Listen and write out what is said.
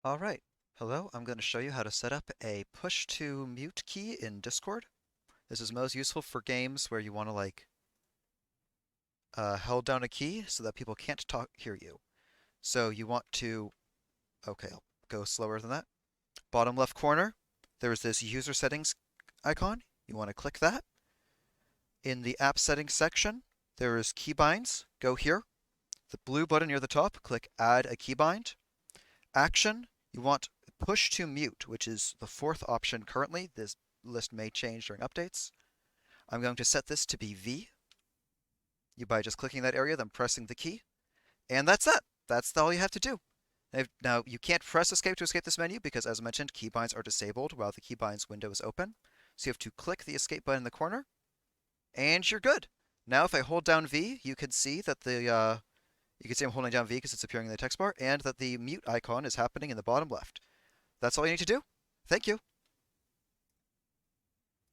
All right. Hello, I'm going to show you how to set up a push to mute key in Discord. This is most useful for games where you want to hold down a key so that people can't hear you. So you want to, okay, I'll go slower than that. Bottom left corner, there's this user settings icon. You want to click that. In the app settings section, there is keybinds. Go here. The blue button near the top, click add a keybind. Action, you want push to mute, which is the fourth option currently. This list may change during updates. I'm going to set this to be V. You by just clicking that area, then pressing the key. And that's it. That's all you have to do. Now, you can't press escape to escape this menu because, as mentioned, keybinds are disabled while the keybinds window is open. So you have to click the escape button in the corner, and you're good. Now, if I hold down V, you can see that you can see I'm holding down V because it's appearing in the text bar, and that the mute icon is happening in the bottom left. That's all you need to do. Thank you.